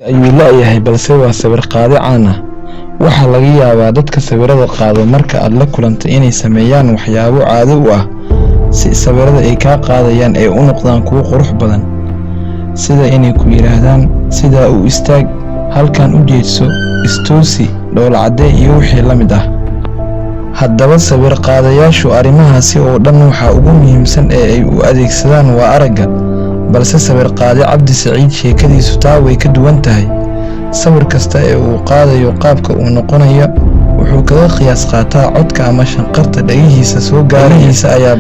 ayuu leeyahay balse waa sawir qaade caan ah. Waxaa laga yaabaa dadka sawirada qaado marka aad la kulanto inay sameeyaan waxyaabo caado u ah si sawirada ay ka qaadayaan ay u noqdaan kuwo qurux badan, sida inay ku yiraahdaan sidaa u istaag, halkan u jeedso, istoosi, dhowl cadee iyo wixii la mid ah. Haddaba sawir qaadayaashu arrimahaasi oo dhan waxa ugu muhiimsan ee ay u adeegsadaan waa aragga, balse sawir qaade Cabdi Saciid sheekadiisu taa way ka duwan tahay. Sawir kasta ee uu qaadayo qaabka uu noqonayo wuxuu kaga qiyaas qaataa codka ama shanqarta dhagihiisa soo gaaraysa ayaa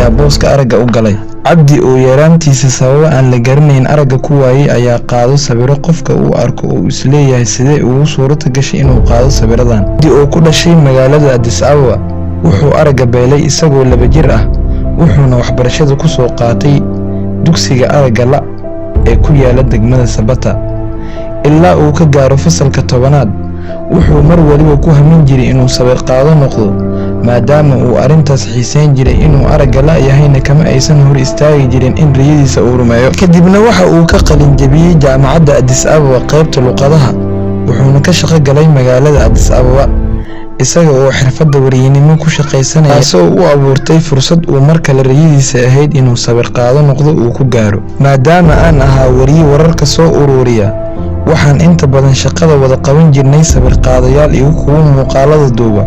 booska aragga u galay. Cabdi oo yaraantiisa sababo aan la garanayn aragga ku waayay ayaa qaado sawiro qofka uu arko oo isleeyahay sidee ugu suurto gashay inuu qaado sawiradan. Cabdi oo ku dhashay magaalada Addis Ababa wuxuu aragga beelay isagoo 2 jir ah, wuxuuna waxbarashada ku soo qaatay dugsiga aragga la ee ku yaala degmada Sabata ilaa uu ka gaaro fasalka 10aad. Wuxuu mar waliba ku hamin jiray inuu sawir qaado noqdo, maadaama uu arintaas xiiseyn jiray inuu aragga la yahayna kama aysan hor istaagi jirin in riyadiisa uu rumeeyo. Kadibna waxa uu ka qalin jabiyay jaamacadda Addis Ababa qaybta luqadaha, wuxuuna ka shaqo galay magaalada Addis Ababa isaga oo xirfadda wariyinimo ku shaqaysanaya, taasoo u abuurtay fursad uu mar kale riyadiisa ahayd inuu sawir qaado noqdo uu ku gaaro. Maadaama aan ahaa wariye wararka soo ururiya, waxaan inta badan shaqada wada qaban jirnay sawir qaadayaal iyo kuwa muuqaalada duuba.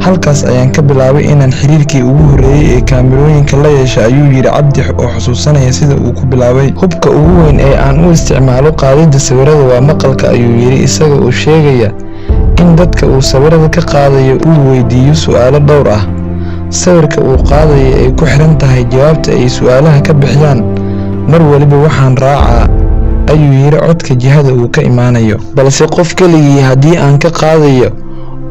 Halkaas ayaan ka bilaabay inaan xiriirkii ugu horeeyay ee kaamirooyinka la yeesho, ayuu yiri Cabdi oo xusuusanaya sida uu ku bilaabay. Hubka ugu weyn ee aan u isticmaalo qaadida sawirada waa maqalka, ayuu yiri isaga oo sheegaya in dadka uu sawirada ka qaadayo uu weydiiyo su'aalo dhowr ah. Sawirka uu qaadayo ay ku xiran tahay jawaabta ay su'aalaha ka bixiyaan. Mar waliba waxaan raacaa, ayuu yiri, codka jihada uu ka imaanayo, balse qof keligii haddii aan ka qaadayo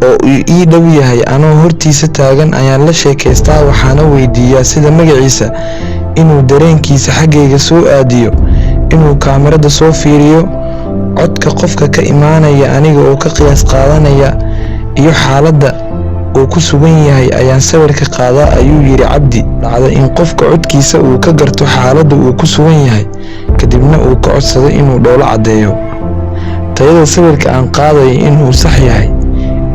oo ii dhow yahay anoo hortiisa taagan ayaan la sheekaystaa, waxaana weydiiyaa sida magaciisa, inuu dareenkiisa xaggayga soo aadiyo, inuu kaamirada soo fiiriyo, codka qofka ka imaanaya aniga oo ka qiyaas qaadanaya iyo xaaladda uu ku sugan yahay ayaan sawirka qaadaa, ayuu yiri Cabdi. Dhacda in qofka codkiisa uu ka garto xaaladda uu ku sugan yahay, kadibna uu ka codsado inuu dhowlo cadeeyo. Tayada sawirka aan qaadayo inuu sax yahay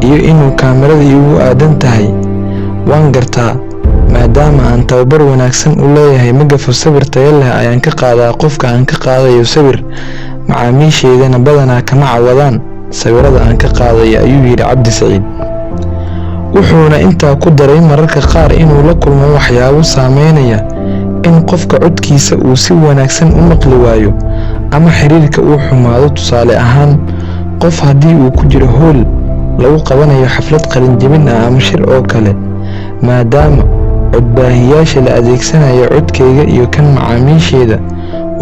iyo inuu kaamirada igu aadan tahay waan gartaa, maadaama aan tababar wanaagsan u leeyahay. Ma gafo sawir tayo leh ayaan ka qaadaa qofka aan ka qaadayo sawir, macaamiisheedana badanaa kama cawadaan sawirada aan ka qaadayo, ayuu yiri Cabdi Saciid. Wuxuuna intaa ku daray mararka qaar inuu la kulmo waxyaabo saameynaya in qofka codkiisa uu si wanaagsan u maqli waayo ama xiriirka uu xumaado. Tusaale ahaan, qof haddii uu ku jiro hool lagu qabanayo xaflad qalin jabin ah ama shir oo kale, maadaama codbaahiyaasha la adeegsanayo codkayga iyo kan macaamiisheeda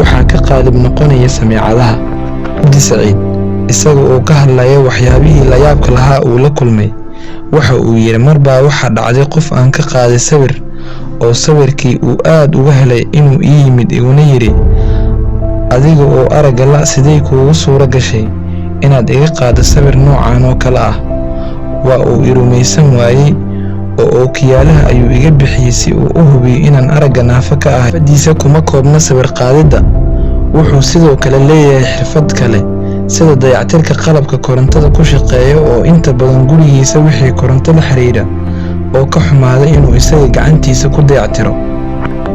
waxaa ka qaalib noqonaya sameecadaha. Cabdi Saciid isaga oo ka hadlaya waxyaabihii la yaabka lahaa uu la kulmay, waxa uu yiri marbaa waxaa dhacday qof aan ka qaaday sawir oo sawirkii uu aad uga helay inuu ii yimid iguna yiri, adiga oo aragga la sidee kuugu suura gashay inaad iga qaado sawir noocan oo kale ah? Waa uu i rumaysan waayey oo ookiyaalaha ayuu iga bixiyay si uu u hubiyo inaan aragga naafo ka ahay. Xirfadiisa kuma koobna sawir qaadidda, wuxuu sidoo kale leeyahay xirfad kale sida dayactirka qalabka korontada ku shaqeeya oo inta badan gurigiisa wixii koronto la xiriira oo ka xumaaday inuu isaga gacantiisa ku dayactiro.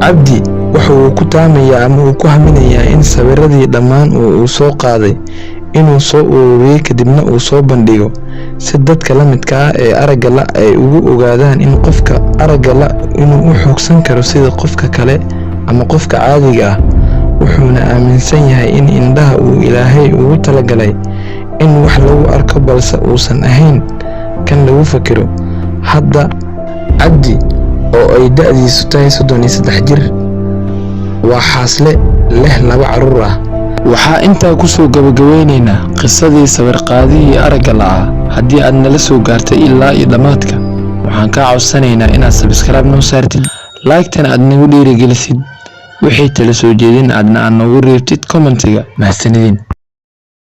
Cabdi waxa uu ku taamayaa ama uu ku haminayaa in sawiradii dhammaan uu soo qaaday inuu soo ururiyay kadibna uu soo bandhigo si dadka la midka ah ee aragga la ay ugu ogaadaan in qofka aragga la inuu u xoogsan karo sida qofka kale ama qofka caadiga ah. Wuxuuna aaminsan yahay in indhaha uu Ilaahay ugu talagalay in wax lagu arko balse uusan ahayn kan lagu fakiro. Hadda Cabdi oo ay da'diisu tahay 33 jir, waa xaasle leh 2 carruur ah. Waxaa intaa ku soo gabagabeynaynaa qisadii sawir qaadihii aragga la'aa. Haddii aad nala soo gaartay ilaa iyo dhamaadka, waxaan kaa codsanaynaa inaad subscribe noo saartid, like-tan aad nagu dhiirigelisid, wixii tala soo jeedin aadna noogu reebtid commentiga. Mahadsanidin.